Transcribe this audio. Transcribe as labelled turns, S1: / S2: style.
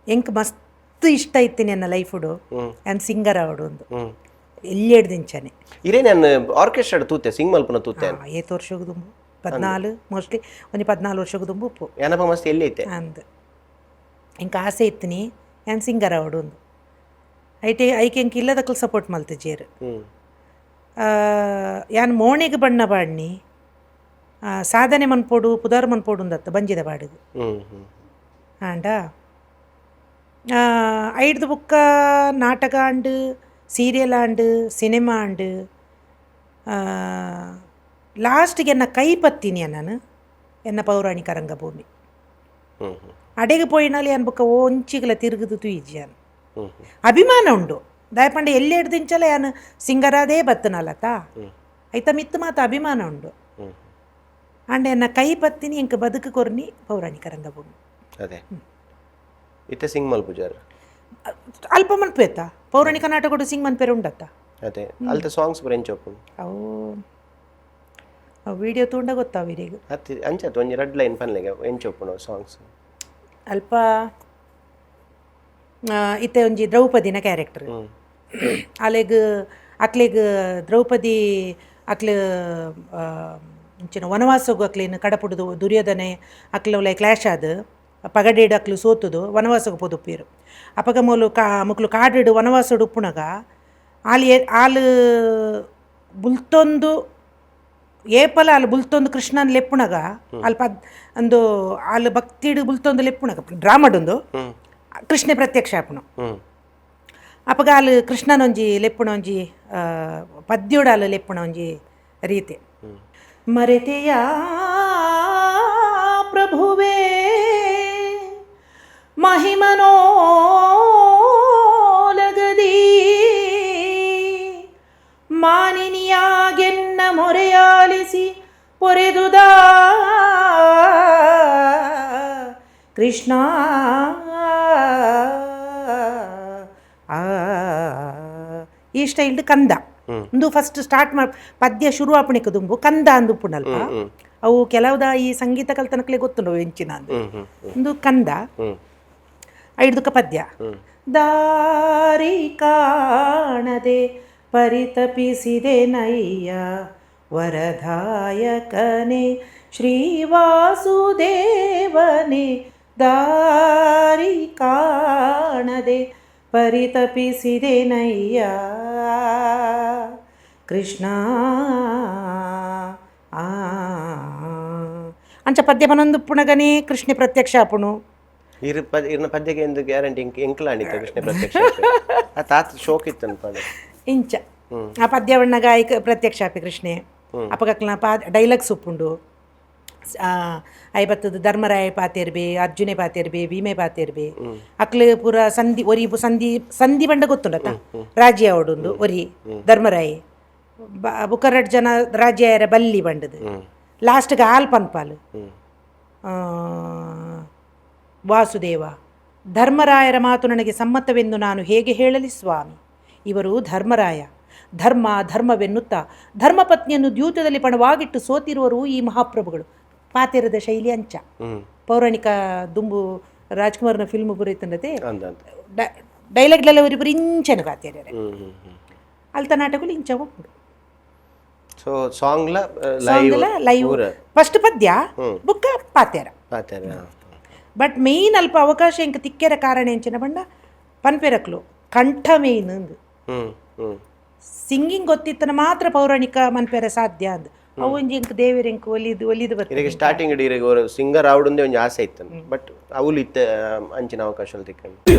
S1: ಎಂಕ್ ಮಸ್ತ್ ಇಷ್ಟ ಇತ್ತು ನನ್ನ ಲೈಫುಡು ಆ್ಯಂಡ್ ಸಿಂಗರ್ ಆವಡು ಒಂದು ಎಲ್ಲೇಡು ದಿಂಚನೆ
S2: ಇರೇ ನಾನು ಆರ್ಕೆಸ್ಟ್ರಾ ತೂತೆ ಸಿಂಗ್ ಮಲ್ಪನ ತೂತೆ
S1: ಏತ್ ವರ್ಷಕ್ಕೆ ದುಂಬು 14 ಮೋಸ್ಟ್ಲಿ ಒಂದು 14 ವರ್ಷಕ್ಕೆ ದುಂಬು ಉಪ್ಪು
S2: ಏನಪ್ಪ ಮಸ್ತ್ ಎಲ್ಲಿ ಐತೆ
S1: ಅಂದ್ ಎಂಕ ಆಸೆ ಇತ್ತು ಆ್ಯಂಡ್ ಸಿಂಗರ್ ಆವಡು ಒಂದು ಐಕೆ ಎಂಕ್ ಇಲ್ಲದಕ್ಕೂ ಸಪೋರ್ಟ್ ಮಲ್ತೆ ಜೇರು ಯಾನ್ ಮೋಣಿಗೆ ಬಣ್ಣ ಬಾಡ್ನಿ ಸಾಧನೆ ಮನ್ಪೋಡು ಪುದಾರ್ ಮನ್ಪೋಡು ಅಂದತ್ತ ಬಂಜಿದ ಬಾಡಿಗೆ ಆಂಡ ಐಡ್ದು ಬುಕ್ಕ ನಾಟಕ ಆಂಡು ಸೀರಿಯಲ್ ಆಂಡು ಸಿನಿಮಾ ಆಂಡು ಲಾಸ್ಟಿಗೆ ಎನ್ನ ಕೈ ಪತ್ತೀನಿ ನಾನು ಎನ್ನ ಪೌರಾಣಿಕ ರಂಗಭೂಮಿ ಅಡೆಗೆ ಪೋಯಿನಲ್ಲಿ ಅನ್ ಬುಕ್ಕ ಒಂಚಿಗಲ ತಿರುಗುದು ತುಯಿಜ್ಯಾನ್ ಅಭಿಮಾನ ಉಂಡು ದಾಯಪಂಡ ಎಲ್ಲಿ ಹಿಡ್ದಿಂಚಲ ಯಾನು ಸಿಂಗರಾದೇ ಬತ್ತನಲ್ಲತ ಐತ ಮಿತ್ತು ಮಾತ ಅಭಿಮಾನ ಉಂಡು ಅಂಡ್ ಎನ್ನ ಕೈ ಪತ್ತಿನಿ ಎಂಕ ಬದುಕು ಕೊರ್ನಿ ಪೌರಾಣಿಕ ರಂಗಭೂಮಿ
S2: ಅದೇ ಇತ್ತೆ ಸಿಂಗ್ ಮಲ್ಪುಜಾರ್
S1: ಅಲ್ಪ ಮನ್ಪೇತ ಪೌರಾಣಿಕ ನಾಟಕ ಸಿಂಗ್ ಮನ್ಪೇರ ಉಂಡತ್ತ
S2: ಅದೇ ಅಲ್ತ ಸಾಂಗ್ಸ್ ಬ್ರೆಂಚ್ ಓಪನ್
S1: ಅವು ವಿಡಿಯೋ ತೂಂಡ ಗೊತ್ತಾವ ಈಗ
S2: ಹತ್ತಿ ಅಂಚತ್ ಒಂಜಿ ರೆಡ್ ಲೈನ್ ಪನ್ಲೆಗೆ ಎಂಚ್ ಓಪನ್ ಸಾಂಗ್ಸ್
S1: ಅಲ್ಪ ಇತ್ತೆ ಒಂಜಿ ದ್ರೌಪದಿನ ಕ್ಯಾರೆಕ್ಟರ್ ಅಕ್ಲೆಗ್ ದ್ರೌಪದಿ ಅಕ್ಲೆ ಇಂಚಿನ ವನವಾಸಗು ಅಕ್ಲೇನು ಕಡಪುಡುದು ದುರ್ಯೋಧನೆ ಅಕ್ಲೆ ಕ್ಲಾಶ್ ಆದ ಪಗಡೇಡು ಅಕ್ಲು ಸೋತುದು ವನವಾಸಗು ಪೊದುಪ್ಪೇರು ಅಪಗ ಮುಕ್ಲು ಕಾಡಿಡು ವನವಾಸಡು ಉಪ್ಪುನಗ ಆಲು ಬುಲ್ತೊಂದು ಏಪಲ ಅಲ್ಲಿ ಬುಲ್ತೊಂದು ಕೃಷ್ಣನ್ ಲೆಪ್ಪುನಗ ಅಲ್ಲಿ ಒಂದು ಅಲ್ಲಿ ಭಕ್ತಿಡು ಬುಲ್ತೊಂದು ಲೆಪ್ಪುನಗ ಡ್ರಾಮಡೊಂದು ಕೃಷ್ಣ ಪ್ರತ್ಯಕ್ಷ ಆಪುನು ಅಪಗ ಅಲ್ಲಿ ಕೃಷ್ಣನೊಂಜಿ ಲೆಪ್ಪುನ ಒಂಜಿ ಪದ್ಯೋಡ ಅಲ್ಲಿ ಲೆಪ್ಪುನ ಒಂಜಿ ರೀತಿ ಮರೆತೆಯ ಪ್ರಭುವೇ ಮಹಿಮನೋಲಗದಿ ಮಾನಿನಿಯಾಗೆನ್ನ ಮೊರೆಯಾಲಿಸಿ ಪೊರೆದುದ ಕೃಷ್ಣ ಈ ಸ್ಟೈಲ್ಡ್ ಕಂದ ಒಂದು ಫಸ್ಟ್ ಸ್ಟಾರ್ಟ್ ಪದ್ಯ ಶುರು ಆಪಣಿಕ ದುಂಬು ಕಂದ ಅಂದು ಪುಣಲ್ಪ ಅವು ಕೆಲವುದ ಈ ಸಂಗೀತ ಕಲ್ತನಕ್ಲೆ ಗೊತ್ತುಂಡು ಎಂಚಿನ ಒಂದು ಕಂದ ಐಡ್ದುಕ ಪದ್ಯ ದಾರಿ ಕಾಣದೆ ಪರಿತಪಿಸಿದೆ ನಯ್ಯ ವರದಾಯಕನೇ ಶ್ರೀವಾಸುದೇವನೇ ದಾರಿ ಕಾಣದೆ ಪರಿತಪಿಸಿದೆ ನಯ್ಯ ಕೃಷ್ಣ ಅಂಚ ಪದ್ಯ ಮನೊಂದು ಪುಣಗನೇ ಕೃಷ್ಣ ಪ್ರತ್ಯಕ್ಷ ಆಪುಣು
S2: ಇರ್ನ ಪದ್ಯಕ್ಕೆ ಎಂದು ಗ್ಯಾರಂಟಿ ಎಂಕ್ಲಾಣಿತ ಕೃಷ್ಣ ಪ್ರತ್ಯಕ್ಷ ಆ ತಾತ ಶೋಕ್ ಇತ್ತು
S1: ಇಂಚ ಆ ಪದ್ಯವಣ್ಣ ಗಾಯಕ ಪ್ರತ್ಯಕ್ಷ ಆಪಿ ಕೃಷ್ಣೆ ಅಪಗಕ್ಲ ಡೈಲಾಗ್ಸ್ ಉಪ್ಪುಂಡು ಐಬತ್ತದು ಧರ್ಮರಾಯ ಪಾತೇರ್ಬೆ ಅರ್ಜುನೆ ಪಾತೇರ್ಬೆ ಭೀಮೆ ಪಾತೇರ್ಬೆ ಅಕ್ಲೆ ಪೂರ ಸಂಧಿ ಒರಿ ಸಂಧಿ ಬಂಡ ಗೊತ್ತುಂಡತ ರಾಜ್ಯ ಅವಡೊಂದು ಒರಿ ಧರ್ಮರಾಯ ಬುಕರಡ್ ಜನ ರಾಜ್ಯ ಬಲ್ಲಿ ಬಂಡದು ಲಾಸ್ಟ್ಗೆ ಆಲ್ ಪನ್ಪಾಲು ವಾಸುದೇವ ಧರ್ಮರಾಯರ ಮಾತು ನನಗೆ ಸಮ್ಮತವೆಂದು ನಾನು ಹೇಗೆ ಹೇಳಲಿ ಸ್ವಾಮಿ ಇವರು ಧರ್ಮರಾಯ ಧರ್ಮವೆನ್ನುತ್ತಾ ಧರ್ಮಪತ್ನಿಯನ್ನು ದ್ಯೂತದಲ್ಲಿ ಪಣವಾಗಿಟ್ಟು ಸೋತಿರುವರು ಈ ಮಹಾಪ್ರಭುಗಳು ಪಾತೆರದ ಶೈಲಿ ಅಂಚ ಪೌರಾಣಿಕ ದುಂಬು ರಾಜ್ಕುಮಾರ್ನ ಫಿಲ್ಮ್ ಬರೀತಂಡತೆ ಡೈಲಾಗ್ಲೆಲ್ಲ ಅವರಿಬ್ಬರು ಇಂಚನ ಪಾತೇರ ಅಲ್ತ ನಾಟಕಗಳು ಇಂಚ ಒಪ್ಪುಡು
S2: ಸೊ ಸಾಂಗ್ಲ
S1: ಲೈವ್ ಫಸ್ಟ್ ಪದ್ಯ ಬುಕ್ಕ ಪಾತೇರ ಬಟ್ ಮೇಯ್ನ್ ಅಲ್ಪ ಅವಕಾಶ ಇಂಕ ತಿಕ್ಕೆರ ಕಾರಣ ಎಂಚಿನ ಬಂಡ ಪನ್ಪೆರಕ್ಲು ಕಂಠ ಮೇಯ್ನ್ ಅಂದು ಸಿಂಗಿಂಗ್ ಗೊತ್ತಿತ್ತನ ಮಾತ್ರ ಪೌರಾಣಿಕ ಮನ್ಪೆರ ಸಾಧ್ಯ ಅಂದ್ ಅವು ಒಂಜಿ ಇಂಕ ದೇವರ ಇಂಕ ಒಲಿದು ಬರ್ತದೆ
S2: ಸ್ಟಾರ್ಟಿಂಗ್ ಸಿಂಗರ್ ಆವಡೊಂದೇ ಒಂಜಿ ಆಸೆ ಇತ್ತು ಬಟ್ ಅವಳು ಇತ್ತ ಅಂಚಿನ ಅವಕಾಶ ತಿಕ್ಕೊಂಡು